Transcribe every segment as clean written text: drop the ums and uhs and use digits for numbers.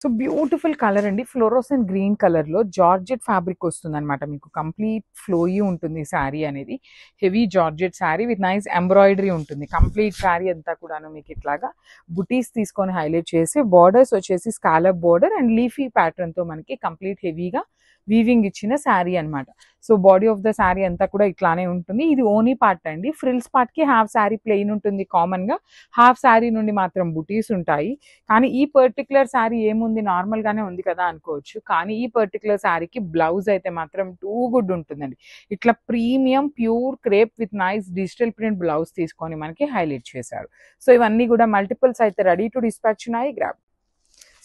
So beautiful colour అండి, fluorescent green colour లో georgette fabric వస్తుంది అనమాట. మీకు కంప్లీట్ ఫ్లోయీ ఉంటుంది శారీ అనేది. Heavy georgette sari with nice embroidery ఉంటుంది. కంప్లీట్ శారీ అంతా కూడాను మీకు ఇట్లాగా బుటీస్ తీసుకొని హైలైట్ చేసి, బార్డర్స్ వచ్చేసి scallop border and leafy pattern తో మనకి కంప్లీట్ హెవీగా వీవింగ్ ఇచ్చిన శారీ అనమాట. So body of the sari అంతా కూడా ఇట్లానే ఉంటుంది. ఇది ఓనీ పార్ట్ అండి. ఫ్రిల్స్ పార్ట్ కి హాఫ్ శారీ ప్లెయిన్ ఉంటుంది కామన్ గా, హాఫ్ శారీ నుండి మాత్రం బుటీస్ ఉంటాయి. కానీ ఈ పర్టికులర్ శారీ ఏముంది, నార్మల్ గానే ఉంది కదా అనుకోవచ్చు, కానీ ఈ పర్టికులర్ శారీకి బ్లౌజ్ అయితే మాత్రం టూ గుడ్ ఉంటుందండి. ఇట్లా premium pure crepe with nice digital print blouse తీసుకొని మనకి హైలైట్ చేశారు. సో ఇవన్నీ కూడా మల్టిపుల్స్ అయితే రెడీ టు డిస్పాచ్ ఉన్నాయి. Grab.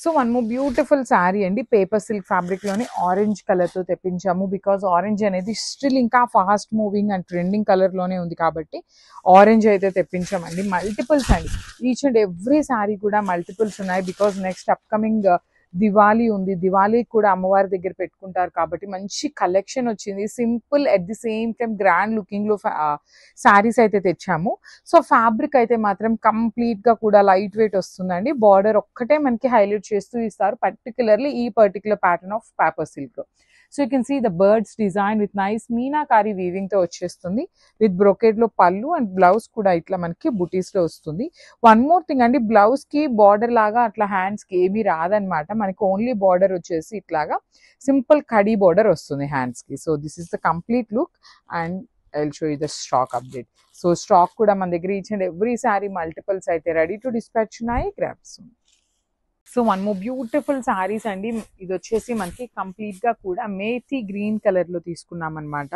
So one more beautiful sari అండి, పేపర్ సిల్క్ ఫ్యాబ్రిక్ లోని ఆరెంజ్ కలర్ తో తెప్పించాము. బికాజ్ ఆరెంజ్ అనేది స్టిల్ ఇంకా fast moving and trending colour లోనే ఉంది కాబట్టి ఆరెంజ్ అయితే తెప్పించామండి. మల్టిపుల్స్ అండి, ఈచ్ అండ్ ఎవ్రీ శారీ కూడా మల్టిపుల్స్ ఉన్నాయి. బికాజ్ నెక్స్ట్ అప్కమింగ్ దివాళీ ఉంది, దివాళీ కూడా అమ్మవారి దగ్గర పెట్టుకుంటారు కాబట్టి మంచి కలెక్షన్ వచ్చింది. Simple at the same time grand looking లో శారీస్ అయితే తెచ్చాము. సో ఫ్యాబ్రిక్ అయితే మాత్రం కంప్లీట్ గా కూడా లైట్ వెయిట్ వస్తుందండి. బార్డర్ ఒక్కటే మనకి హైలైట్ చేస్తూ ఇస్తారు, పర్టికులర్లీ ఈ particular pattern of paper silk లో. So you can see the birds design with nice meenakari weaving తో వచ్చేస్తుంది. విత్ బ్రొకేడ్ లో పళ్ళు అండ్ బ్లౌజ్ కూడా ఇట్లా మనకి బుటీస్ లో వస్తుంది. వన్ మోర్ థింగ్ అండి, బ్లౌజ్ కి బార్డర్ లాగా అట్లా హ్యాండ్స్ కి ఏమీ రాదనమాట. మనకి ఓన్లీ బార్డర్ వచ్చేసి ఇట్లాగా సింపుల్ కడీ బార్డర్ వస్తుంది హ్యాండ్స్ కి. So this is the complete look and I will show you the stock update. So stock కూడా మన దగ్గర each and every sorry multiples అయితే రెడీ టు డిస్పాచ్ ఉన్నాయి. Grabs. So one more beautiful saris అండి. ఇది వచ్చేసి మనకి కంప్లీట్ గా కూడా మేథీ గ్రీన్ కలర్ లో తీసుకున్నాం అనమాట.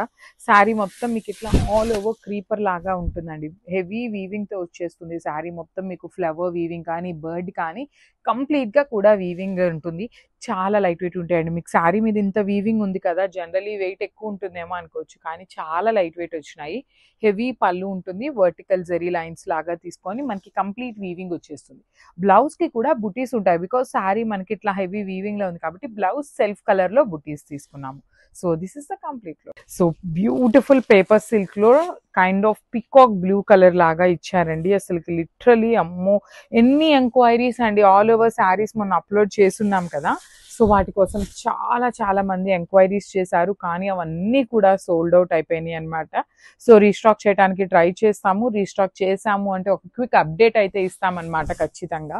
శారీ మొత్తం మీకు ఇట్లా ఆల్ ఓవర్ క్రీపర్ లాగా ఉంటుందండి. హెవీ వీవింగ్ తో వచ్చేస్తుంది శారీ మొత్తం. మీకు ఫ్లవర్ వీవింగ్ కానీ బర్డ్ కానీ కంప్లీట్ గా కూడా వీవింగ్ ఉంటుంది. చాలా లైట్ వెయిట్ ఉంటాయండి. మీకు శారీ మీద ఇంత వీవింగ్ ఉంది కదా, జనరలీ వెయిట్ ఎక్కువ ఉంటుందేమో అనుకోవచ్చు, కానీ చాలా లైట్ వెయిట్ వచ్చినాయి. హెవీ పళ్ళు ఉంటుంది, వర్టికల్ జెరీ లైన్స్ లాగా తీసుకొని మనకి కంప్లీట్ వీవింగ్ వచ్చేస్తుంది. బ్లౌజ్ కి కూడా బుటీస్ ఉంటాయి. బికాస్ శారీ మనకి ఇట్లా హెవీ వీవింగ్ లో ఉంది కాబట్టి బ్లౌజ్ సెల్ఫ్ కలర్ లో బుటీస్ తీసుకున్నాము. So this is the complete లో. సో బ్యూటిఫుల్ పేపర్ సిల్క్ లో kind of peacock blue colour లాగా ఇచ్చారండి. అసలుకి లిటరలీ అమ్మో ఎన్ని ఎంక్వైరీస్ అండి. ఆల్ ఓవర్ శారీస్ మొన్న అప్లోడ్ చేస్తున్నాం కదా, సో వాటి కోసం చాలా మంది ఎంక్వైరీస్ చేశారు, కానీ అవన్నీ కూడా సోల్డ్ అవుట్ అయిపోయినాయి అనమాట. సో రీస్టాక్ చేయడానికి ట్రై చేస్తాము. రీస్టాక్ చేసాము అంటే ఒక క్విక్ అప్డేట్ అయితే ఇస్తామన్నమాట ఖచ్చితంగా.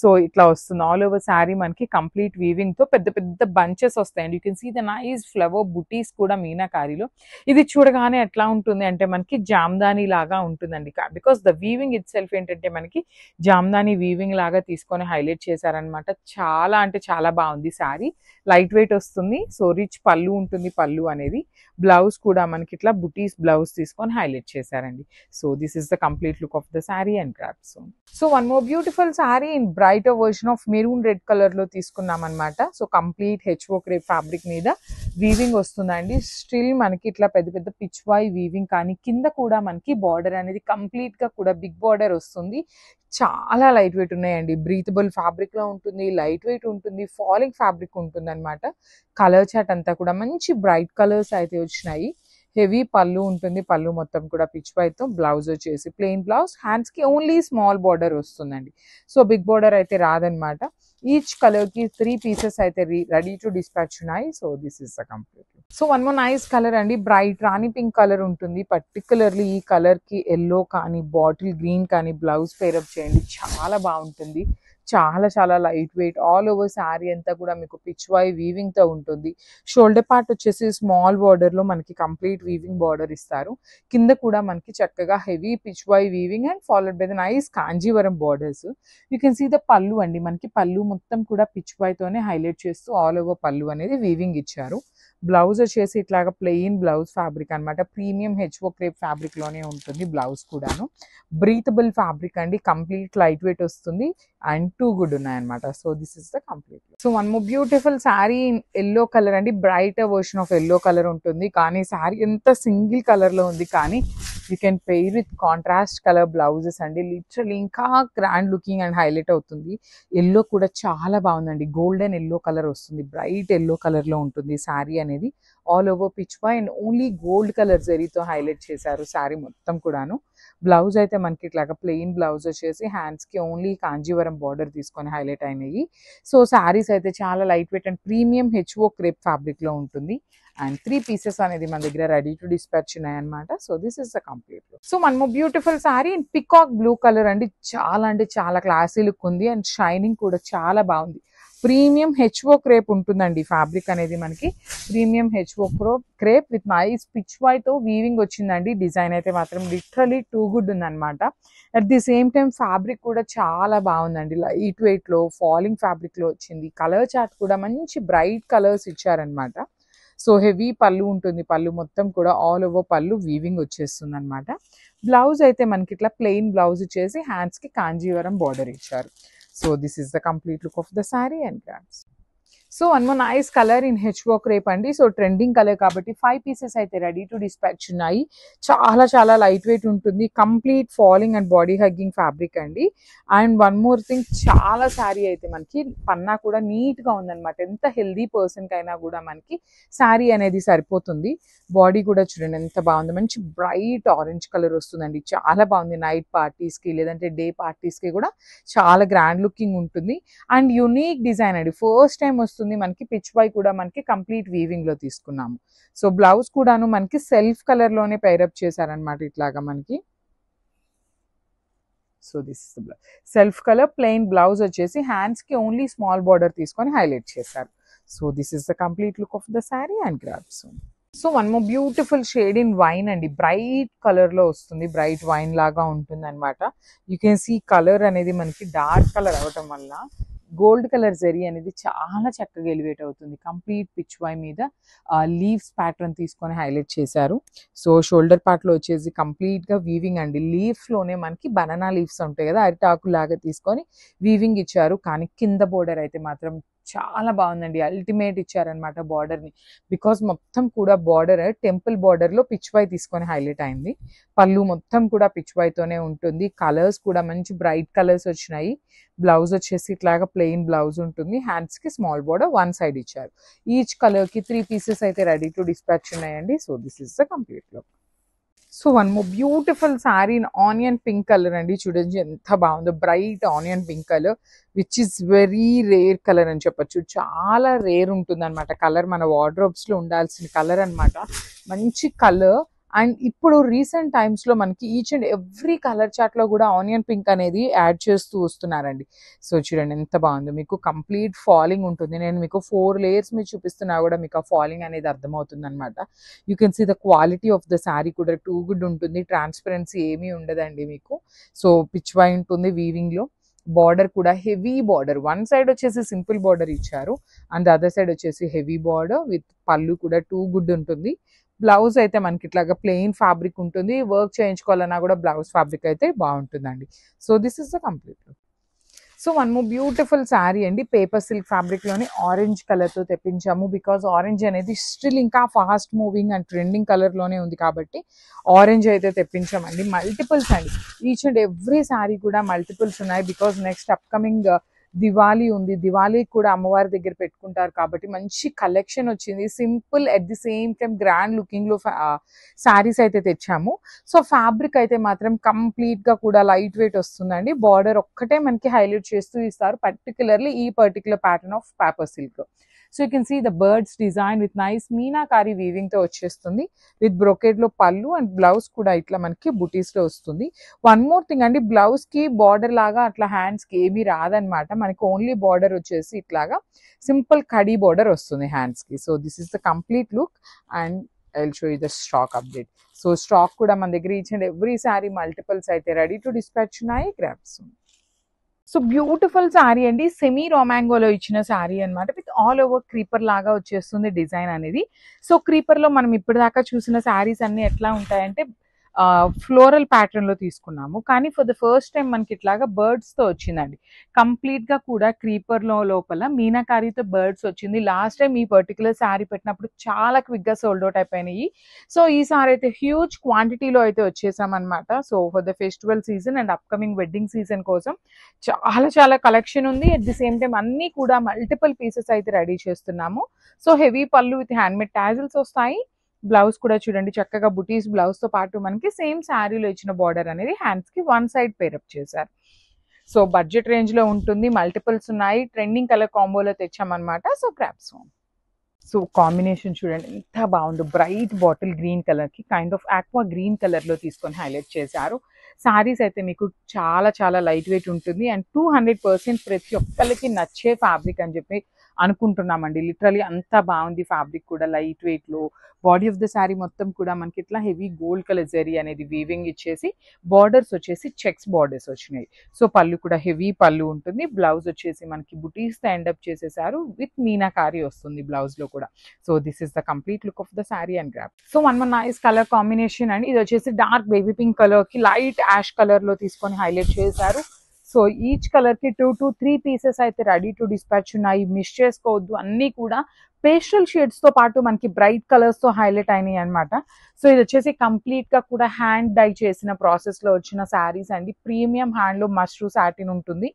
సో ఇట్లా వస్తుంది ఆల్ ఓవర్ శారీ మనకి కంప్లీట్ వీవింగ్ తో పెద్ద పెద్ద బంచెస్ వస్తాయండి. You can see the nice flower బుటీస్ కూడా మీనాకారిలో. ఇది చూడగానే ఎట్లా ఉంటుంది అంటే మనకి జామ్దాని లాగా ఉంటుందండి. Because the weaving it self ఏంటంటే మనకి జామ్దాని వీవింగ్ లాగా తీసుకొని హైలైట్ చేశారనమాట. చాలా అంటే చాలా బాగుంది శారీ. లైట్ వెయిట్ వస్తుంది. సో రిచ్ పళ్ళు ఉంటుంది. పళ్ళు అనేది బ్లౌజ్ కూడా మనకి ఇట్లా బుటీస్ బ్లౌజ్ తీసుకొని హైలైట్ చేశారండి. So this is the complete look of the sari and crafts. So one more beautiful sari in brighter version of maroon red colour లో తీసుకున్నాం అనమాట. So complete HO crepe fabric మీద వీవింగ్ వస్తుందండి. స్టిల్ మనకి ఇట్లా పెద్ద పెద్ద పిచ్ వై వీవింగ్, కానీ కింద కూడా మనకి బార్డర్ అనేది కంప్లీట్ గా కూడా బిగ్ బార్డర్ వస్తుంది. చాలా లైట్ వెయిట్ ఉన్నాయండి. బ్రీతబుల్ ఫ్యాబ్రిక్ లో ఉంటుంది, లైట్ వెయిట్ ఉంటుంది, ఫాలింగ్ ఫ్యాబ్రిక్ ఉంటుంది అనమాట. కలర్ చాట్ అంతా కూడా మంచి బ్రైట్ కలర్స్ అయితే వచ్చినాయి. హెవీ పళ్ళు ఉంటుంది. పళ్ళు మొత్తం కూడా పిచ్ వైతో, బ్లౌజ్ వచ్చేసి ప్లెయిన్ బ్లౌజ్, హ్యాండ్స్ కి ఓన్లీ స్మాల్ బార్డర్ వస్తుందండి. సో బిగ్ బార్డర్ అయితే రాదనమాట. ఈచ్ కలర్ కి 3 పీసెస్ అయితే రెడీ టు డిస్పాచ్ ఉన్నాయి. So this is the complete. So one more nice colour అండి, బ్రైట్ రాణి పింక్ కలర్ ఉంటుంది. పర్టికులర్లీ ఈ కలర్ కి ఎల్లో కానీ బాటిల్ గ్రీన్ కానీ బ్లౌజ్ పేరప్ చేయండి, చాలా బాగుంటుంది. చాలా light wait. All over sari అంతా కూడా మీకు పిచ్ వై వీవింగ్ తో ఉంటుంది. షోల్డర్ పార్ట్ వచ్చేసి స్మాల్ బార్డర్ లో మనకి కంప్లీట్ వీవింగ్ బార్డర్ ఇస్తారు. కింద కూడా మనకి చక్కగా heavy pichwai weaving and followed by the nice Kanjeevaram borders. You can see the పళ్ళు అండి. మనకి పళ్ళు మొత్తం కూడా పిచ్ వై తోనే హైలైట్ చేస్తూ ఆల్ ఓవర్ పళ్ళు అనేది వీవింగ్ ఇచ్చారు. బ్లౌజ్ వచ్చేసి ఇట్లాగా ప్లెయిన్ బ్లౌజ్ ఫ్యాబ్రిక్ అనమాట. ప్రీమియం హెచ్ఓ క్రేప్ ఫ్యాబ్రిక్ లోనే ఉంటుంది బ్లౌజ్ కూడాను. బ్రీతబుల్ ఫ్యాబ్రిక్ అండి, కంప్లీట్ లైట్ వెయిట్ వస్తుంది అండ్ టూ గుడ్ ఉన్నాయన్నమాట. So this is the complete. So one more beautiful sari yellow colour అండి. Brighter version of yellow colour ఉంటుంది, కానీ శారీ ఎంత సింగిల్ కలర్ లో ఉంది, కానీ you can pair with contrast colour blouses అండి. లిటరల్లీ ఇంకా గ్రాండ్ లుకింగ్ అండ్ హైలైట్ అవుతుంది. ఎల్లో కూడా చాలా బాగుందండి. గోల్డెన్ ఎల్లో కలర్ వస్తుంది, బ్రైట్ ఎల్లో కలర్ లో ఉంటుంది శారీ అనేది. All over pichwai and only gold colour జరీతో హైలైట్ చేశారు శారీ మొత్తం కూడాను. బ్లౌజ్ అయితే మనకి ఇట్లాగా ప్లెయిన్ బ్లౌజ్ వచ్చేసి హ్యాండ్స్కి ఓన్లీ కాంజీవరం బార్డర్ తీసుకొని హైలైట్ అయినాయి. సో శారీస్ అయితే చాలా లైట్ వెయిట్ అండ్ ప్రీమియం హెచ్ఓ క్రేప్ ఫ్యాబ్రిక్లో ఉంటుంది. అండ్ 3 పీసెస్ అనేది మన దగ్గర రెడీ టు డిస్పాచ్ ఉన్నాయన్నమాట. So this is the complete look. So మనము beautiful sari in peacock blue colour అండి. చాలా అంటే చాలా క్లాసీ లుక్ ఉంది అండ్ షైనింగ్ కూడా చాలా బాగుంది. ప్రీమియం హెచ్ఓ క్రేప్ ఉంటుందండి ఫ్యాబ్రిక్ అనేది మనకి. ప్రీమియం హెచ్ఓ crepe with nice pitch వైతో weaving వచ్చిందండి. డిజైన్ అయితే మాత్రం లిటరలీ టూ గుడ్ ఉందన్నమాట. At the same time fabric కూడా చాలా బాగుందండి. లైట్ వెయిట్లో ఫాలింగ్ ఫ్యాబ్రిక్లో వచ్చింది. కలర్ చార్ట్ కూడా మంచి బ్రైట్ కలర్స్ ఇచ్చారనమాట. సో హెవీ పళ్ళు ఉంటుంది. పళ్ళు మొత్తం కూడా ఆల్ ఓవర్ పళ్ళు వీవింగ్ వచ్చేస్తుంది అనమాట. బ్లౌజ్ అయితే మనకి ఇట్లా ప్లెయిన్ బ్లౌజ్ ఇచ్చేసి హ్యాండ్స్కి కాంజీవరం బార్డర్ ఇచ్చారు. So this is the complete look of the sari and grams. So one more nice colour in HO crepe అండి. సో ట్రెండింగ్ కలర్ కాబట్టి 5 పీసెస్ అయితే రెడీ టు డిస్పాచ్ ఉన్నాయి. చాలా చాలా లైట్ వెయిట్ ఉంటుంది. Complete falling and body hugging fabric అండి. And one more thing, చాలా శారీ అయితే మనకి పన్నా కూడా నీట్గా ఉందన్నమాట. ఎంత హెల్దీ పర్సన్కి అయినా కూడా మనకి శారీ అనేది సరిపోతుంది. బాడీ కూడా చూడండి ఎంత బాగుంది. మంచి బ్రైట్ ఆరెంజ్ కలర్ వస్తుందండి. చాలా బాగుంది. నైట్ పార్టీస్కి లేదంటే డే పార్టీస్కి కూడా చాలా గ్రాండ్ లుకింగ్ ఉంటుంది. అండ్ యూనిక్ డిజైన్ అండి. ఫస్ట్ టైం వస్తుంది మనకి. పిచ్ వై కూడా మనకి కంప్లీట్ వీవింగ్ లో తీసుకున్నాము. సో బ్లౌజ్ కూడాను మనకి సెల్ఫ్ కలర్ లోనే పైరప్ చేశారనమాట ఇట్లాగా మనకి. So this is the self colour plain blouse వచ్చేసి హ్యాండ్స్ కి ఓన్లీ స్మాల్ బార్డర్ తీసుకొని హైలైట్ చేశారు. So this is the complete look of the sari and grabs. So one more beautiful shade in wine అండి. Bright colour లో వస్తుంది. Bright wine లాగా ఉంటుంది అనమాట. యూ కెన్ సీ కలర్ అనేది మనకి డార్క్ కలర్ అవటం వల్ల గోల్డ్ కలర్ జరీ అనేది చాలా చక్కగా ఎలివేట్ అవుతుంది. కంప్లీట్ పిచ్ వై మీద లీవ్స్ ప్యాటర్న్ తీసుకొని హైలైట్ చేశారు. సో షోల్డర్ పార్ట్ లో వచ్చేసి కంప్లీట్ గా వీవింగ్ అండి. లీవ్స్ లోనే మనకి బనానా లీవ్స్ ఉంటాయి కదా, అరిటాకు లాగా తీసుకొని వీవింగ్ ఇచ్చారు. కానీ కింద బోర్డర్ అయితే మాత్రం చాలా బాగుందండి. అల్టిమేట్ ఇచ్చారనమాట బార్డర్ ని. బికాస్ మొత్తం కూడా బార్డర్ టెంపుల్ బార్డర్ లో పిచ్ వై తీసుకొని హైలైట్ అయింది. పళ్ళు మొత్తం కూడా పిచ్ వైతోనే ఉంటుంది. కలర్స్ కూడా మంచి బ్రైట్ కలర్స్ వచ్చినాయి. బ్లౌజ్ వచ్చేసి ఇట్లాగా ప్లెయిన్ బ్లౌజ్ ఉంటుంది. హ్యాండ్స్ కి స్మాల్ బార్డర్ వన్ సైడ్ ఇచ్చారు. ఈచ్ కలర్ కి 3 పీసెస్ అయితే రెడీ టు డిస్పాచ్ ఉన్నాయండి. So this is the complete look. So one more beautiful sari in onion pink colour అండి. చూడండి ఎంత బాగుందో. Bright onion pink colour which is very rare colour అని చెప్పొచ్చు. చాలా రేర్ ఉంటుంది అనమాట. కలర్ మన వార్డ్రోబ్స్ లో ఉండాల్సిన కలర్ అనమాట. మంచి కలర్. అండ్ ఇప్పుడు రీసెంట్ టైమ్స్ లో మనకి each and every colour chart లో కూడా ఆనియన్ పింక్ అనేది యాడ్ చేస్తూ వస్తున్నారండి. సో చూడండి ఎంత బాగుందో. మీకు కంప్లీట్ ఫాలింగ్ ఉంటుంది. నేను మీకు 4 లేయర్స్ మీద చూపిస్తున్నా కూడా మీకు ఆ ఫాలింగ్ అనేది అర్థమవుతుంది అనమాట. You can see the quality of the sari కూడా టూ గుడ్ ఉంటుంది. ట్రాన్స్పరెన్సీ ఏమీ ఉండదండి మీకు. సో పిచ్ వై ఉంటుంది వీవింగ్ లో. బార్డర్ కూడా హెవీ బార్డర్. వన్ సైడ్ వచ్చేసి సింపుల్ బార్డర్ ఇచ్చారు అండ్ అదర్ సైడ్ వచ్చేసి హెవీ బార్డర్ విత్ పళ్ళు కూడా టూ గుడ్ ఉంటుంది. బ్లౌజ్ అయితే మనకి ఇట్లాగా ప్లెయిన్ ఫ్యాబ్రిక్ ఉంటుంది. వర్క్ చేయించుకోవాలన్నా కూడా బ్లౌజ్ ఫ్యాబ్రిక్ అయితే బాగుంటుందండి. So this is the complete look. So one more beautiful sari అండి. పేపర్ సిల్క్ ఫ్యాబ్రిక్ లోని ఆరెంజ్ కలర్ తో తెప్పించాము. బికాస్ ఆరెంజ్ అనేది స్టిల్ ఇంకా fast moving and trending colour లోనే ఉంది కాబట్టి ఆరెంజ్ అయితే తెప్పించామండి. మల్టిపుల్స్ అండి. ఈచ్ అండ్ ఎవ్రీ శారీ కూడా మల్టిపుల్స్ ఉన్నాయి. బికాస్ నెక్స్ట్ అప్కమింగ్ దివాళీ ఉంది. దివాళీకి కూడా అమ్మవారి దగ్గర పెట్టుకుంటారు కాబట్టి మంచి కలెక్షన్ వచ్చింది. Simple at the same time grand looking లో శారీస్ అయితే తెచ్చాము. సో ఫ్యాబ్రిక్ అయితే మాత్రం కంప్లీట్ గా కూడా లైట్ వెయిట్ వస్తుందండి. బార్డర్ ఒక్కటే మనకి హైలైట్ చేస్తూ ఇస్తారు. పర్టికులర్లీ ఈ particular pattern of paper silk. So you can see the birds design with nice meenakari weaving తో వచ్చేస్తుంది. విత్ బ్రొకేడ్ లో పళ్ళు అండ్ బ్లౌజ్ కూడా ఇట్లా మనకి బుటీస్ లో వస్తుంది. వన్ మోర్ థింగ్ అండి, బ్లౌజ్ కి బార్డర్ లాగా అట్లా హ్యాండ్స్ కి ఏమీ రాదనమాట. మనకి ఓన్లీ బార్డర్ వచ్చేసి ఇట్లాగా సింపుల్ కడీ బార్డర్ వస్తుంది హ్యాండ్స్ కి. So this is the complete look and I will show you the stock update. So stock కూడా మన దగ్గర each and every sari multiples అయితే రెడీ టు డిస్పాచ్ ఉన్నాయి. గ్రాబ్స్. సో బ్యూటిఫుల్ శారీ అండి. సెమీ రోమాంగోలో ఇచ్చిన శారీ అనమాట. విత్ ఆల్ ఓవర్ క్రీపర్ లాగా వచ్చేస్తుంది డిజైన్ అనేది. సో క్రీపర్ లో మనం ఇప్పటిదాకా చూసిన శారీస్ అన్ని ఎట్లా ఉంటాయంటే ఫ్లోరల్ ప్యాటర్న్ లో తీసుకున్నాము. కానీ ఫర్ ద ఫస్ట్ టైం మనకి ఇట్లాగా బర్డ్స్ తో వచ్చిందండి. కంప్లీట్ గా కూడా క్రీపర్ లో లోపల మీనాకారితో బర్డ్స్ వచ్చింది. లాస్ట్ టైం ఈ పర్టికులర్ శారీ పెట్టినప్పుడు చాలా క్విక్ గా సోల్డ్ అవుట్ అయిపోయినాయి. సో ఈ సారీ అయితే హ్యూజ్ క్వాంటిటీలో అయితే వచ్చేసాం అనమాట. So for the festival season and upcoming wedding season కోసం చాలా చాలా కలెక్షన్ ఉంది. అట్ ది సేమ్ టైం అన్ని కూడా మల్టిపుల్ పీసెస్ అయితే రెడీ చేస్తున్నాము. సో హెవీ పళ్ళు విత్ హ్యాండ్మేడ్ టాజిల్స్ వస్తాయి. బ్లౌజ్ కూడా చూడండి చక్కగా బుటీస్ బ్లౌజ్ తో పాటు మనకి సేమ్ శారీలో ఇచ్చిన బార్డర్ అనేది హ్యాండ్స్ కి వన్ సైడ్ పేరప్ చేశారు. సో బడ్జెట్ రేంజ్ లో ఉంటుంది, మల్టిపుల్స్ ఉన్నాయి, ట్రెండింగ్ కలర్ కాంబోలో తెచ్చామన్నమాట. So grabs. సో కాంబినేషన్ చూడండి ఎంత బాగుందో, బ్రైట్ బాటిల్ గ్రీన్ కలర్ కి kind of aqua green colour లో తీసుకొని హైలైట్ చేశారు. సారీస్ అయితే మీకు చాలా చాలా లైట్ వెయిట్ ఉంటుంది అండ్ 200% ప్రతి ఒక్కరికి నచ్చే ఫ్యాబ్రిక్ అని చెప్పి అనుకుంటున్నామండి. లిటరలీ అంత బాగుంది ఫ్యాబ్రిక్ కూడా, లైట్ వెయిట్ లో. బాడీ ఆఫ్ ద శారీ మొత్తం కూడా మనకి ఇట్లా హెవీ గోల్డ్ కలర్ జరీ అనేది వీవింగ్ ఇచ్చేసి బార్డర్స్ వచ్చేసి చెక్స్ బార్డర్స్ వచ్చినాయి. సో పళ్ళు కూడా హెవీ పళ్ళు ఉంటుంది. బ్లౌజ్ వచ్చేసి మనకి బుటీస్ తో ఎండప్ చేసేసారు విత్ మీనాకారి వస్తుంది బ్లౌజ్ లో కూడా. So this is the complete look of the sari and grab. So one more nice colour combination అండి. ఇది వచ్చేసి డార్క్ బేబీ పింక్ కలర్ కి లైట్ యాష్ కలర్ లో తీసుకొని హైలైట్ చేశారు. సో ఈచ్ కలర్ కి 2 to 3 పీసెస్ అయితే రెడీ టు డిస్పాచ్ ఉన్నాయి, మిస్ చేసుకోవద్దు. అన్ని కూడా పేస్టల్ షేడ్స్ తో పాటు మనకి బ్రైట్ కలర్స్ తో హైలైట్ అయినాయి అనమాట. సో ఇది వచ్చేసి కంప్లీట్ గా కూడా హ్యాండ్ డై చేసిన ప్రాసెస్ లో వచ్చిన శారీస్ అండి. ప్రీమియం హ్యాండ్ లో మష్రూ సాటిన్ ఉంటుంది.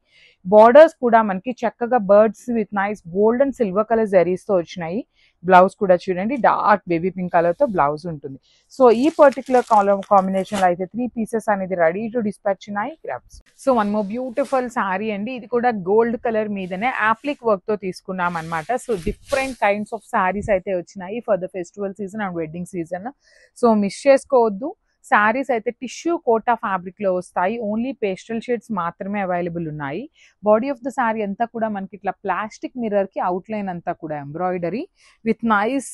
బార్డర్స్ కూడా మనకి చక్కగా birds with nice gold and silver colour zaris తో వచ్చినాయి. బ్లౌజ్ కూడా చూడండి డార్క్ బేబీ పింక్ కలర్ తో బ్లౌజ్ ఉంటుంది. సో ఈ పర్టికులర్ కాంబినేషన్ లో అయితే 3 పీసెస్ అనేది రెడీ టు డిస్పాచ్ ఉన్నాయి grasp. So one more beautiful sari అండి. ఇది కూడా గోల్డ్ కలర్ మీదనే యాప్లిక్ వర్క్ తో తీసుకున్నాం అనమాట. So different kinds of saris అయితే వచ్చినాయి for the festival season and wedding season. So miss చేసుకోవద్దు. శారీస్ అయితే టిష్యూ కోటా ఫ్యాబ్రిక్ లో వస్తాయి. ఓన్లీ పేస్టల్ షేడ్స్ మాత్రమే అవైలబుల్ ఉన్నాయి. బాడీ ఆఫ్ ద శారీ అంతా కూడా మనకి ఇట్లా ప్లాస్టిక్ మిర్రర్ కి అవుట్ లైన్ అంతా కూడా embroidery with nice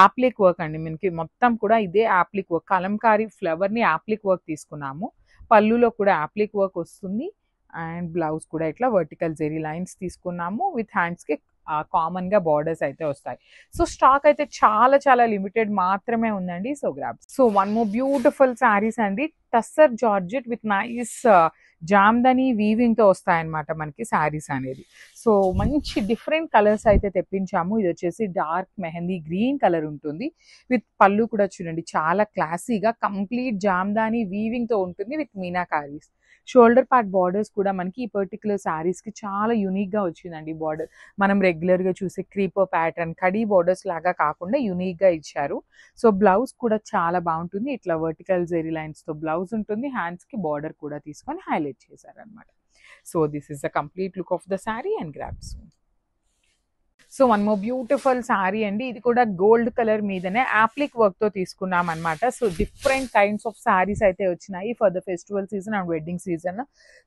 appliqué work అండి. మనకి మొత్తం కూడా ఇదే యాప్లిక్ వర్క్, కలంకారీ ఫ్లవర్ ని యాప్లిక్ వర్క్ తీసుకున్నాము. పళ్ళులో కూడా యాప్లిక్ వర్క్ వస్తుంది అండ్ బ్లౌజ్ కూడా ఇట్లా వర్టికల్ జెరీ లైన్స్ తీసుకున్నాము విత్ హ్యాండ్స్ కి కామన్ గా బార్డర్స్ అయితే వస్తాయి. సో స్టాక్ అయితే చాలా చాలా లిమిటెడ్ మాత్రమే ఉందండి. So grabs. So one more beautiful saris అండి. Tussar georgette with nice Jamdani weaving తో వస్తాయన్నమాట మనకి శారీస్ అనేది. సో మంచి డిఫరెంట్ కలర్స్ అయితే తెప్పించాము. ఇది వచ్చేసి డార్క్ మెహందీ గ్రీన్ కలర్ ఉంటుంది విత్ పళ్ళు కూడా చూడండి చాలా క్లాసీగా కంప్లీట్ జామ్దాని వీవింగ్ తో ఉంటుంది with meenakaris. Shoulder part borders కూడా మనకి ఈ పర్టికులర్ శారీస్ కి చాలా యూనిక్ గా వచ్చిందండి. బార్డర్ మనం రెగ్యులర్ గా చూసే క్రీపర్ ప్యాటర్న్ కడీ బార్డర్స్ లాగా కాకుండా యూనిక్ గా ఇచ్చారు. సో బ్లౌజ్ కూడా చాలా బాగుంటుంది. ఇట్లా వర్టికల్ జెరీ లైన్స్ తో బ్లౌజ్ ఉంటుంది. హ్యాండ్స్ కి బార్డర్ కూడా తీసుకొని హైలైట్ చేశారనమాట. So this is the complete look of the sari and grasp. So one more beautiful sari అండి. ఇది కూడా గోల్డ్ కలర్ మీదనే యాప్లిక్ వర్క్ తో తీసుకున్నాం అనమాట. So different kinds of saris అయితే వచ్చినాయి for the festival season and wedding season.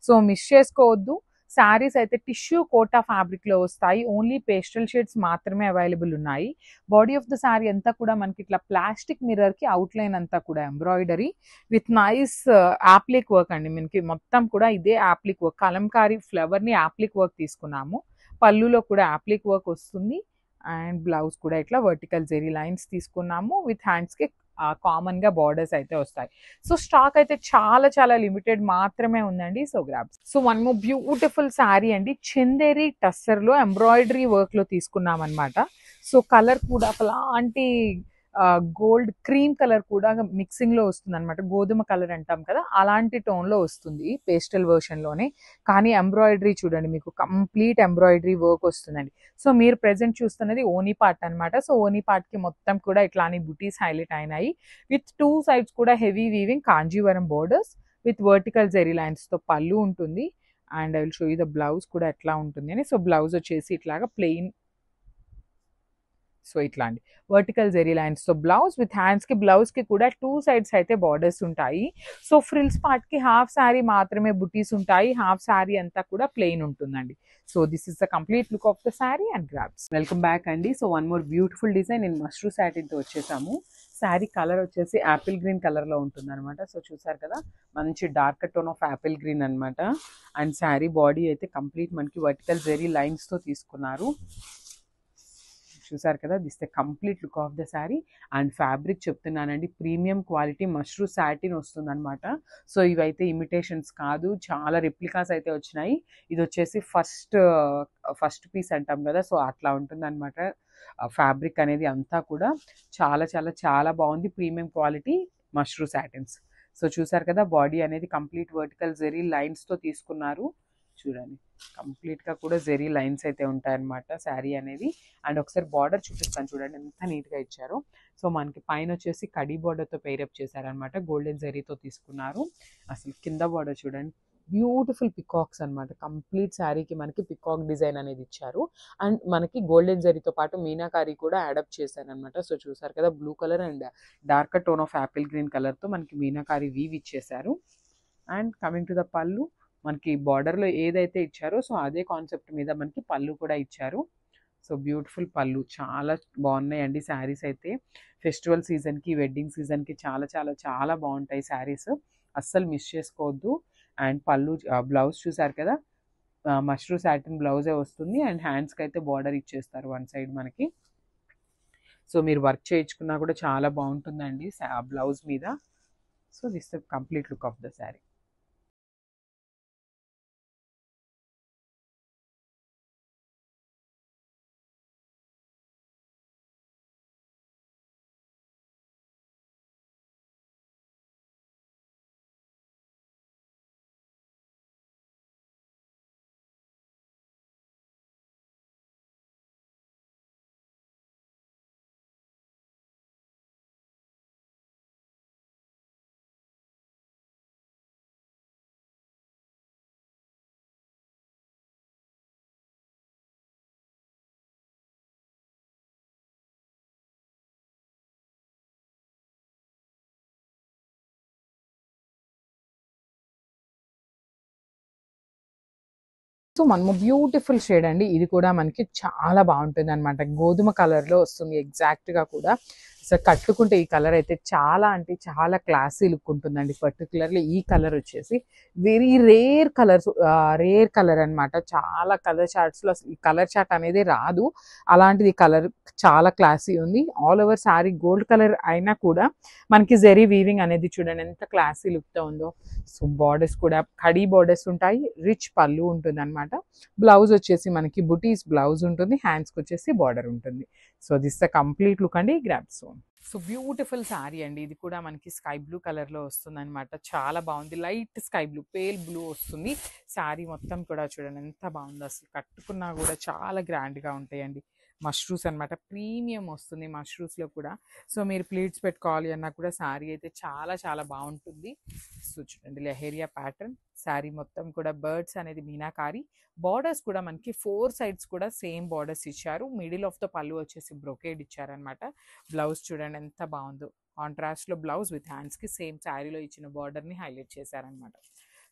So miss చేసుకోవద్దు. శారీస్ అయితే టిష్యూ కోటా ఫ్యాబ్రిక్ లో వస్తాయి. ఓన్లీ పేస్టల్ షేడ్స్ మాత్రమే అవైలబుల్ ఉన్నాయి. బాడీ ఆఫ్ ద శారీ అంతా కూడా మనకి ఇట్లా ప్లాస్టిక్ మిర్రర్ కి అవుట్ లైన్ అంతా కూడా embroidery with nice appliqué work అండి. మనకి మొత్తం కూడా ఇదే యాప్లిక్ వర్క్, కలంకారీ ఫ్లవర్ ని యాప్లిక్ వర్క్ తీసుకున్నాము. పళ్ళులో కూడా యాప్లిక్ వర్క్ వస్తుంది అండ్ బ్లౌజ్ కూడా ఇట్లా వర్టికల్ జెరీ లైన్స్ తీసుకున్నాము విత్ హ్యాండ్స్ కి కామన్ గా బార్డర్స్ అయితే వస్తాయి. సో స్టాక్ అయితే చాలా చాలా లిమిటెడ్ మాత్రమే ఉందండి. So grabs. So one more beautiful sari అండి. చందేరి టస్సర్ లో ఎంబ్రాయిడరీ వర్క్ లో తీసుకున్నాం అనమాట. సో కలర్ కూడా అలాంటి గోల్డ్ క్రీమ్ కలర్ కూడా మిక్సింగ్ లో వస్తుంది అనమాట. గోధుమ కలర్ అంటాం కదా, అలాంటి టోన్ లో వస్తుంది పేస్టల్ వర్షన్ లోనే. కానీ ఎంబ్రాయిడరీ చూడండి మీకు కంప్లీట్ ఎంబ్రాయిడరీ వర్క్ వస్తుందండి. సో మీరు ప్రెసెంట్ చూస్తున్నది ఓనీ పార్ట్ అనమాట. సో ఓనీ పార్ట్ కి మొత్తం కూడా ఇట్లానే బుటీస్ హైలైట్ అయినాయి విత్ 2 సైడ్స్ కూడా heavy weaving Kanjeevaram borders with vertical zari lines తో పళ్ళు ఉంటుంది. And I will show you the blouse కూడా ఎట్లా ఉంటుంది అని. సో బ్లౌజ్ వచ్చేసి ఇట్లాగా ప్లెయిన్, సో ఇట్లాంటి వర్టికల్ జెరీ లైన్స్ తో బ్లౌజ్ విత్ హ్యాండ్స్ కి బ్లౌజ్ కి కూడా 2 సైడ్స్ అయితే బార్డర్స్ ఉంటాయి. సో ఫ్రిల్స్ పార్ట్ కి హాఫ్ శారీ మాత్రమే బుటీస్ ఉంటాయి, హాఫ్ శారీ అంతా కూడా ప్లెయిన్ ఉంటుందండి. So this is the complete look of the sari and grabs. Welcome back అండి. So one more beautiful design in mashru satin తో వచ్చేసాము. శారీ కలర్ వచ్చేసి యాపిల్ గ్రీన్ కలర్ లో ఉంటుంది అనమాట. సో చూసారు కదా మంచి dark tone of apple green అనమాట. అండ్ శారీ బాడీ అయితే కంప్లీట్ మనకి వర్టికల్ జెరీ లైన్స్ తో తీసుకున్నారు. చూసారు కదా, this the complete look of the sari. And fabric చెప్తున్నానండి, ప్రీమియం క్వాలిటీ మష్రూ సాటిన్ వస్తుంది అనమాట. సో ఇవైతే ఇమిటేషన్స్ కాదు, చాలా రిప్లికాస్ అయితే వచ్చినాయి. ఇది వచ్చేసి ఫస్ట్ పీస్ అంటాం కదా, సో అట్లా ఉంటుంది అనమాట. ఫ్యాబ్రిక్ అనేది అంతా కూడా చాలా చాలా చాలా బాగుంది. Premium quality mashru satins. So చూసారు కదా, బాడీ అనేది కంప్లీట్ వర్టికల్ జెరీ లైన్స్ తో తీసుకున్నారు. చూడండి కంప్లీట్గా కూడా జెరీ లైన్స్ అయితే ఉంటాయన్నమాట శారీ అనేది. అండ్ ఒకసారి బార్డర్ చూపిస్తాను చూడండి ఎంత నీట్గా ఇచ్చారో. సో మనకి పైన వచ్చేసి కడీ బార్డర్తో పేరప్ చేశారనమాట, గోల్డెన్ జెరీతో తీసుకున్నారు. అసలు కింద బార్డర్ చూడండి, బ్యూటిఫుల్ పికాక్స్ అనమాట. కంప్లీట్ శారీకి మనకి పికాక్ డిజైన్ అనేది ఇచ్చారు. అండ్ మనకి గోల్డెన్ జరీతో పాటు మీనాకారి కూడా యాడప్ చేశారనమాట. సో చూసారు కదా, blue colour and darker tone of apple green కలర్తో మనకి మీనాకారి వీవ్ ఇచ్చేసారు. అండ్ కమింగ్ టు ద పళ్ళు, మనకి బార్డర్లో ఏదైతే ఇచ్చారో సో అదే కాన్సెప్ట్ మీద మనకి పళ్ళు కూడా ఇచ్చారు. సో బ్యూటిఫుల్ పళ్ళు, చాలా బాగున్నాయండి శారీస్ అయితే. ఫెస్టివల్ సీజన్కి, వెడ్డింగ్ సీజన్కి చాలా చాలా చాలా బాగుంటాయి శారీస్, అస్సలు మిస్ చేసుకోవద్దు. అండ్ పళ్ళు బ్లౌజ్ చూసారు కదా, మష్రూ సాటిన్ బ్లౌజే వస్తుంది. అండ్ హ్యాండ్స్కి అయితే బార్డర్ ఇచ్చేస్తారు వన్ సైడ్ మనకి. సో మీరు వర్క్ చేయించుకున్నా కూడా చాలా బాగుంటుందండి బ్లౌజ్ మీద. So this the complete look of the sari. So మనము బ్యూటిఫుల్ షేడ్ అండి, ఇది కూడా మనకి చాలా బాగుంటుంది అనమాట. గోధుమ కలర్లో వస్తుంది ఎగ్జాక్ట్గా కూడా. సో కట్టుకుంటే ఈ కలర్ అయితే చాలా అంటే చాలా క్లాసీ లుక్ ఉంటుందండి. పర్టికులర్లీ ఈ కలర్ వచ్చేసి వెరీ రేర్ కలర్ అనమాట. చాలా కలర్ చార్ట్స్లో అసలు ఈ కలర్ చార్ట్ అనేది రాదు, అలాంటిది కలర్ చాలా క్లాసీ ఉంది. All over sari gold colour అయినా కూడా మనకి జెరీ వీవింగ్ అనేది చూడండి ఎంత క్లాసీ లుక్తో ఉందో. సో బార్డర్స్ కూడా కడీ బార్డర్స్ ఉంటాయి, రిచ్ పళ్ళు ఉంటుంది అనమాట. బ్లౌజ్ వచ్చేసి మనకి బుటీస్ బ్లౌజ్ ఉంటుంది, హ్యాండ్స్కి వచ్చేసి బార్డర్ ఉంటుంది. So this the complete look అండి grab soon. So beautiful sari అండి, ఇది కూడా మనకి స్కై బ్లూ కలర్లో వస్తుంది అనమాట. చాలా బాగుంది, light sky blue, pale blue వస్తుంది. శారీ మొత్తం కూడా చూడండి ఎంత బాగుందో, అసలు కట్టుకున్నా కూడా చాలా గ్రాండ్గా ఉంటాయండి. మష్రూస్ అనమాట, ప్రీమియం వస్తుంది మష్రూస్లో కూడా. సో మీరు ప్లీట్స్ పెట్టుకోవాలి అన్నా కూడా శారీ అయితే చాలా చాలా బాగుంటుంది. సో చూడండి లెహేరియా ప్యాటర్న్, శారీ మొత్తం కూడా బర్డ్స్ అనేది మీనాకారి. బార్డర్స్ కూడా మనకి 4 సైడ్స్ కూడా సేమ్ బార్డర్స్ ఇచ్చారు. మిడిల్ ఆఫ్ ద పళ్ళు వచ్చేసి బ్రొకేడ్ ఇచ్చారనమాట. బ్లౌజ్ చూడండి ఎంత బాగుందో, కాంట్రాస్ట్లో బ్లౌజ్ విత్ హ్యాండ్స్కి సేమ్ శారీలో ఇచ్చిన బార్డర్ని హైలైట్ చేశారనమాట.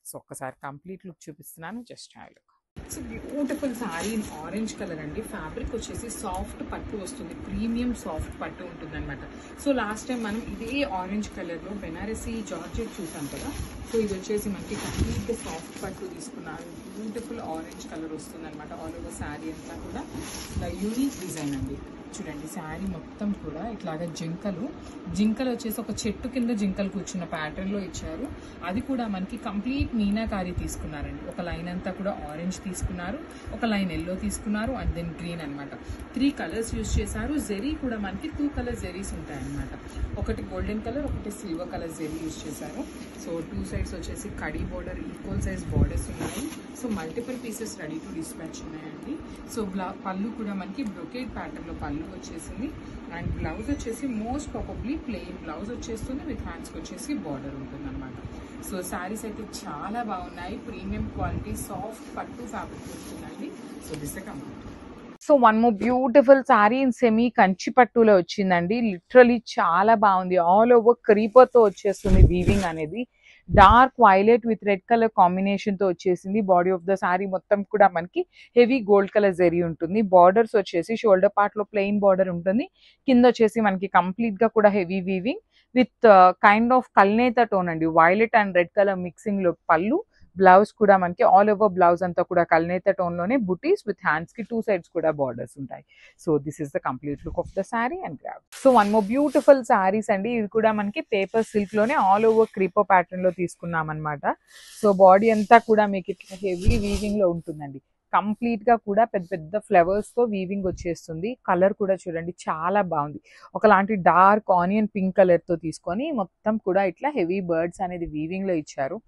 సో ఒక్కసారి కంప్లీట్ లుక్ చూపిస్తున్నాను, just have look. So beautiful sari in orange colour అండి. ఫ్యాబ్రిక్ వచ్చేసి సాఫ్ట్ పట్టు వస్తుంది, ప్రీమియం సాఫ్ట్ పట్టు ఉంటుంది అనమాట. సో లాస్ట్ టైం మనం ఇదే ఆరెంజ్ కలర్లో బెనారసీ జార్జెట్ చూసాం కదా. సో ఇది వచ్చేసి మనకి కంప్లీట్ సాఫ్ట్ పట్టు తీసుకున్నారు. బ్యూటిఫుల్ ఆరెంజ్ కలర్ వస్తుంది అనమాట. ఆల్ ఓవర్ శారీ అంతా కూడా యూనిక్ డిజైన్ అండి. చూడండి శారీ మొత్తం కూడా ఇట్లాగా జింకలు వచ్చేసి ఒక చెట్టు కింద జింకలు కూర్చున్న ప్యాటర్న్లో ఇచ్చారు. అది కూడా మనకి కంప్లీట్ మీనాకారి తీసుకున్నారండి. ఒక లైన్ అంతా కూడా ఆరెంజ్ తీసుకున్నారు, ఒక లైన్ ఎల్లో తీసుకున్నారు, అండ్ దెన్ గ్రీన్ అనమాట. 3 కలర్స్ యూజ్ చేశారు. జెరీ కూడా మనకి 2 కలర్ జెరీస్ ఉంటాయన్నమాట. ఒకటి గోల్డెన్ కలర్, ఒకటి సిల్వర్ కలర్ జెరీ యూజ్ చేశారు. సో 2 సైడ్స్ వచ్చేసి కడీ బోర్డర్, ఈక్వల్ సైజ్ బార్డర్స్ ఉన్నాయి. So multiple pieces ready to dispatch ఉన్నాయండి. సో పళ్ళు కూడా మనకి బ్రొకేడ్ ప్యాటర్న్లో పళ్ళు వచ్చేసింది. అండ్ బ్లౌజ్ వచ్చేసి మోస్ట్ ప్రాబబ్లీ ప్లెయిన్ బ్లౌజ్ వచ్చేస్తుంది, విత్ హ్యాండ్స్కి వచ్చేసి బార్డర్ ఉంటుంది అనమాట. సో శారీస్ అయితే చాలా బాగున్నాయి, ప్రీమియం క్వాలిటీ సాఫ్ట్ పట్టు ఫ్యాబ్రిక్ వస్తుందండి. So this complete. So one more beautiful sari in semi Kanchi పట్టులో వచ్చిందండి. లిటరలీ చాలా బాగుంది, ఆల్ ఓవర్ క్రీపర్తో వచ్చేస్తుంది వీవింగ్ అనేది. Dark violet with red colour కాంబినేషన్తో వచ్చేసింది. బాడీ ఆఫ్ ద శారీ మొత్తం కూడా మనకి హెవీ గోల్డ్ కలర్ జరీ ఉంటుంది. బార్డర్స్ వచ్చేసి షోల్డర్ పార్ట్లో ప్లెయిన్ బార్డర్ ఉంటుంది, కింద వచ్చేసి మనకి కంప్లీట్గా కూడా heavy weaving with kind of కల్నేత టోన్ అండి. వైలెట్ అండ్ రెడ్ కలర్ మిక్సింగ్లో పళ్ళు. బ్లౌజ్ కూడా మనకి ఆల్ ఓవర్ బ్లౌజ్ అంతా కూడా కల్నేత టోన్లోనే బుటీస్ విత్ హ్యాండ్స్కి 2 సైడ్స్ కూడా బార్డర్స్ ఉంటాయి. So this is the complete look of the sari and grab. So one more beautiful saris అండి, ఇది కూడా మనకి పేపర్ సిల్క్లోనే ఆల్ ఓవర్ క్రీపర్ ప్యాటర్న్లో తీసుకున్నాం అనమాట. సో బాడీ అంతా కూడా మీకు ఇట్లా హెవీ వీవింగ్లో ఉంటుందండి. కంప్లీట్గా కూడా పెద్ద పెద్ద ఫ్లవర్స్తో వీవింగ్ వచ్చేస్తుంది. కలర్ కూడా చూడండి చాలా బాగుంది, ఒకలాంటి డార్క్ ఆనియన్ పింక్ కలర్తో తీసుకొని మొత్తం కూడా ఇట్లా హెవీ బర్డ్స్ అనేది వీవింగ్లో ఇచ్చారు.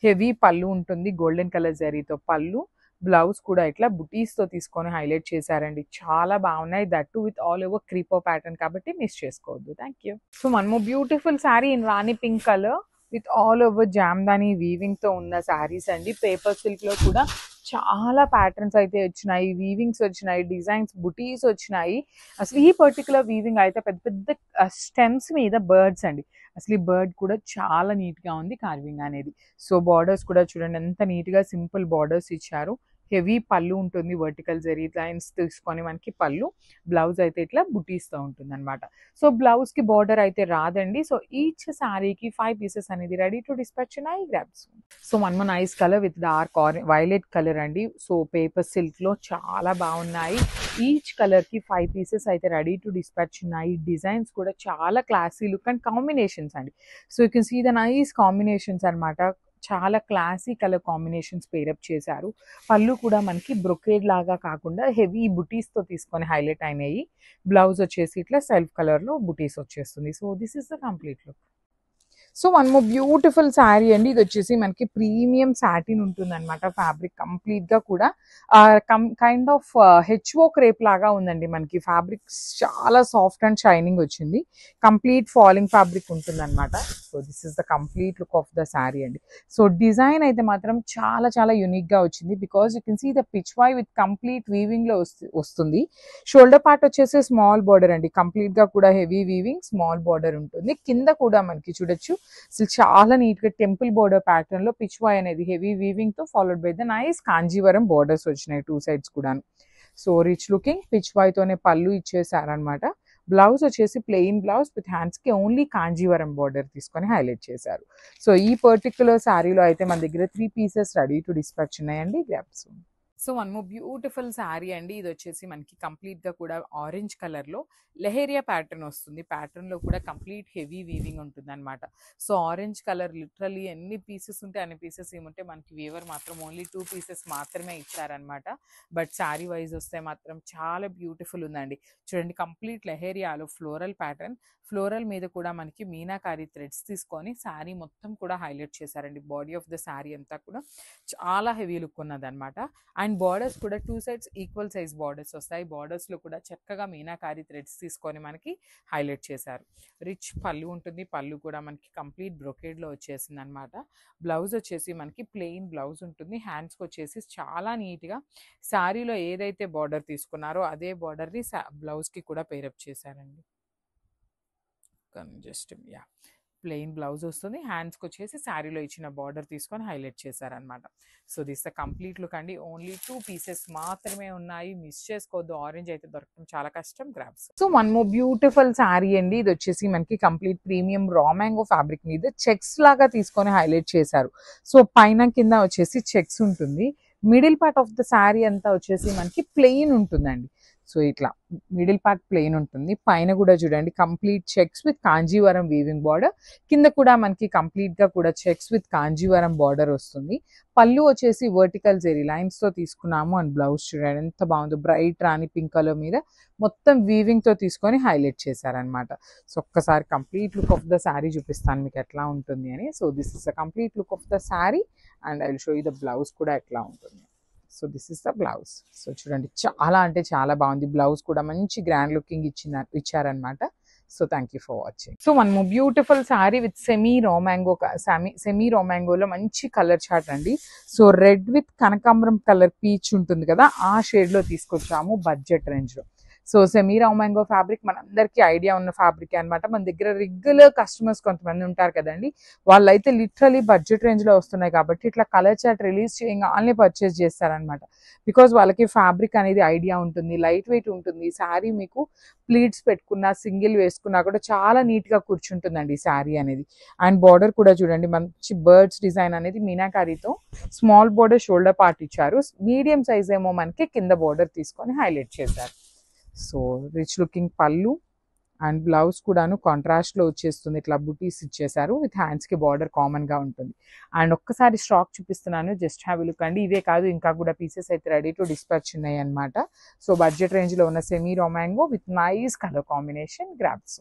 హెవీ పళ్ళు ఉంటుంది, గోల్డెన్ కలర్ జరీతో పళ్ళు. బ్లౌజ్ కూడా ఇట్లా బుటీస్తో తీసుకొని హైలైట్ చేశారండి. చాలా బాగున్నాయి. That too with all over creeper pattern కాబట్టి మిస్ చేసుకోవద్దు. Thank you. So one more beautiful sari in rani pink colour with all over Jamdani వీవింగ్తో ఉన్న శారీస్ అండి. పేపర్ సిల్క్లో కూడా చాలా ప్యాటర్న్స్ అయితే వచ్చినాయి, వీవింగ్స్ వచ్చినాయి, డిజైన్స్ బుటీస్ వచ్చినాయి. అసలు ఈ పర్టికులర్ వీవింగ్ అయితే పెద్ద పెద్ద స్టెమ్స్ మీద బర్డ్స్ అండి. అసలు ఈ బర్డ్ కూడా చాలా నీట్గా ఉంది కార్వింగ్ అనేది. సో బార్డర్స్ కూడా చూడండి ఎంత నీట్గా సింపుల్ బార్డర్స్ ఇచ్చారు. హెవీ పళ్ళు ఉంటుంది, వర్టికల్ జరీ లైన్స్ తీసుకొని మనకి పళ్ళు. బ్లౌజ్ అయితే ఇట్లా బుటీస్తో ఉంటుంది అనమాట. సో బ్లౌజ్కి బార్డర్ అయితే రాదండి. సో ఈచ్ శారీకి 5 పీసెస్ అనేది రెడీ టు డిస్పాచ్ ఉన్నాయి. Grabs. So one more nice colour with dark violet colour అండి. సో పేపర్ సిల్క్లో చాలా బాగున్నాయి. ఈచ్ కలర్కి 5 పీసెస్ అయితే రెడీ టు డిస్పాచ్ ఉన్నాయి. డిజైన్స్ కూడా చాలా క్లాసీ లుక్ అండ్ కాంబినేషన్స్ అండి. So you can see the nice combinations అనమాట. చాలా క్లాసీ కలర్ కాంబినేషన్స్ పేరప్ చేశారు. పళ్ళు కూడా మనకి బ్రొకేడ్ లాగా కాకుండా హెవీ బుటీస్తో తీసుకొని హైలైట్ అయినాయి. బ్లౌజ్ వచ్చేసి ఇట్లా సెల్ఫ్ కలర్లో బుటీస్ వచ్చేస్తుంది. So this is the complete look. So one more beautiful sari అండి. ఇది వచ్చేసి మనకి ప్రీమియం సాటిన్ ఉంటుంది అనమాట. ఫ్యాబ్రిక్ కంప్లీట్గా కూడా కైండ్ ఆఫ్ హెచ్ఓ క్రేప్ లాగా ఉందండి. మనకి ఫ్యాబ్రిక్ చాలా సాఫ్ట్ అండ్ షైనింగ్ వచ్చింది. కంప్లీట్ ఫాలింగ్ ఫ్యాబ్రిక్ ఉంటుంది అనమాట. So this is the complete look of the sari అండి. సో డిజైన్ అయితే మాత్రం చాలా చాలా యూనిక్గా వచ్చింది. Because you can see the Pichwai with complete వీవింగ్లో వస్తుంది. షోల్డర్ పార్ట్ వచ్చేసి స్మాల్ బార్డర్ అండి. కంప్లీట్గా కూడా హెవీ వీవింగ్ స్మాల్ బార్డర్ ఉంటుంది. కింద కూడా మనకి చూడొచ్చు అసలు చాలా నీట్గా టెంపుల్ బోర్డర్ ప్యాటర్న్ లో పిచ్ వై అనేది హెవీ వీవింగ్ తో followed by the nice Kanjeevaram borders వచ్చినాయి 2 సైడ్స్ కూడా. So rich looking pichwai తోనే పళ్ళు ఇచ్చేసారనమాట. బ్లౌజ్ వచ్చేసి ప్లెయిన్ బ్లౌజ్ విత్ హ్యాండ్స్ కి ఓన్లీ కాంజీవరం బోర్డర్ తీసుకొని హైలైట్ చేశారు. సో ఈ పర్టికులర్ శారీలో అయితే మన దగ్గర 3 పీసెస్ రెడీ టు డిస్పాచ్ ఉన్నాయండి. Grabs. So one more beautiful sari అండి. ఇది వచ్చేసి మనకి కంప్లీట్గా కూడా ఆరెంజ్ కలర్లో లెహేరియా ప్యాటర్న్ వస్తుంది. ప్యాటర్న్లో కూడా కంప్లీట్ హెవీ వీవింగ్ ఉంటుంది అనమాట. సో ఆరెంజ్ కలర్ లిటరలీ ఎన్ని పీసెస్ ఉంటే అన్ని పీసెస్ ఏముంటే మనకి వీవర్ మాత్రం ఓన్లీ 2 పీసెస్ మాత్రమే ఇచ్చారనమాట. బట్ శారీ వైజ్ వస్తే మాత్రం చాలా బ్యూటిఫుల్ ఉందండి. చూడండి కంప్లీట్ లెహేరియాలో ఫ్లోరల్ ప్యాటర్న్, ఫ్లోరల్ మీద కూడా మనకి మీనాకారి థ్రెడ్స్ తీసుకొని శారీ మొత్తం కూడా హైలైట్ చేశారండి. బాడీ ఆఫ్ ద శారీ అంతా కూడా చాలా హెవీ లుక్ ఉన్నదనమాట. అండ్ బార్డర్స్ కూడా 2 సైడ్స్ ఈక్వల్ సైజ్ బార్డర్స్ వస్తాయి. బార్డర్స్లో కూడా చక్కగా మీనాకారి థ్రెడ్స్ తీసుకొని మనకి హైలైట్ చేశారు. రిచ్ పళ్ళు ఉంటుంది. పళ్ళు కూడా మనకి కంప్లీట్ బ్రొకేడ్లో వచ్చేసింది అనమాట. బ్లౌజ్ వచ్చేసి మనకి ప్లెయిన్ బ్లౌజ్ ఉంటుంది. హ్యాండ్స్కి వచ్చేసి చాలా నీట్గా శారీలో ఏదైతే బార్డర్ తీసుకున్నారో అదే బార్డర్ని బ్లౌజ్కి కూడా పేరప్ చేశారండి. జస్ట్ యా ప్లెయిన్ బ్లౌజ్ వస్తుంది. హ్యాండ్స్కి వచ్చేసి శారీలో ఇచ్చిన బార్డర్ తీసుకొని హైలైట్ చేశారనమాట. So this the complete look అండి. ఓన్లీ 2 పీసెస్ మాత్రమే ఉన్నాయి. మిస్ చేసుకోవద్దు. ఆరెంజ్ అయితే దొరకడం చాలా కష్టం. Grabs. So one more beautiful sari అండి. ఇది వచ్చేసి మనకి complete premium raw mango fabric మీద చెక్స్ లాగా తీసుకొని హైలైట్ చేశారు. సో పైన కింద వచ్చేసి చెక్స్ ఉంటుంది. Middle part of the sari అంతా వచ్చేసి మనకి ప్లెయిన్ ఉంటుందండి. సో ఇట్లా మిడిల్ పార్ట్ ప్లెయిన్ ఉంటుంది. పైన కూడా చూడండి complete checks with Kanjeevaram weaving border. కింద కూడా మనకి కంప్లీట్గా కూడా చెక్స్ విత్ కాంజీవరం బార్డర్ వస్తుంది. పళ్ళు వచ్చేసి వర్టికల్ జెరీ లైన్స్తో తీసుకున్నాము. అండ్ బ్లౌజ్ చూడండి ఎంత బాగుందో. బ్రైట్ రాణి పింక్ కలర్ మీద మొత్తం వీవింగ్తో తీసుకొని హైలైట్ చేశారనమాట. సో ఒక్కసారి complete look of the sari చూపిస్తాను మీకు ఎట్లా ఉంటుంది అని. So this is the complete look of the sari and I will show you the blouse కూడా ఎట్లా ఉంటుంది. So this is the blouse. So చూడండి చాలా అంటే చాలా బాగుంది. బ్లౌజ్ కూడా మంచి గ్రాండ్ లుకింగ్ ఇచ్చారనమాట. So thank you for watching. So one more beautiful sari with semi రోమాంగోలో మంచి కలర్ చార్ట్ అండి. సో రెడ్ విత్ కనకాంబరం కలర్ పీచ్ ఉంటుంది కదా, ఆ షేడ్లో తీసుకొచ్చాము బడ్జెట్ రేంజ్లో. సో సెమీ రామాంగో ఫ్యాబ్రిక్ మనందరికీ ఐడియా ఉన్న ఫ్యాబ్రిక్ అనమాట. మన దగ్గర రెగ్యులర్ కస్టమర్స్ కొంతమంది ఉంటారు కదండి, వాళ్ళైతే లిటరలీ బడ్జెట్ రేంజ్లో వస్తున్నాయి కాబట్టి ఇట్లా కలర్ చార్ట్ రిలీజ్ చేయగానే పర్చేస్ చేస్తారనమాట. బికాజ్ వాళ్ళకి ఫ్యాబ్రిక్ అనేది ఐడియా ఉంటుంది, లైట్ వెయిట్ ఉంటుంది. శారీ మీకు ప్లీట్స్ పెట్టుకున్నా సింగిల్ వేసుకున్నా కూడా చాలా నీట్గా కూర్చుంటుందండి ఈ శారీ అనేది. అండ్ బార్డర్ కూడా చూడండి మంచి బర్డ్స్ డిజైన్ అనేది మీనాకారితో స్మాల్ బార్డర్ షోల్డర్ పార్ట్ ఇచ్చారు. మీడియం సైజ్ ఏమో మనకి కింద బార్డర్ తీసుకొని హైలైట్ చేశారు. సో రిచ్ లుకింగ్ పళ్ళు అండ్ బ్లౌజ్ కూడాను కాంట్రాస్ట్లో వచ్చేస్తుంది. ఇట్లా బుటీస్ ఇచ్చేసారు. విత్ హ్యాండ్స్కి బార్డర్ కామన్గా ఉంటుంది. అండ్ ఒక్కసారి స్టాక్ చూపిస్తున్నాను, జస్ట్ హ్యావ్ లుక్ అండి. ఇవే కాదు ఇంకా కూడా పీసెస్ అయితే రెడీ టు డిస్పాచ్ ఉన్నాయి అనమాట. సో బడ్జెట్ రేంజ్లో ఉన్న సెమీ రొమాంగో with nice colour combination grabs.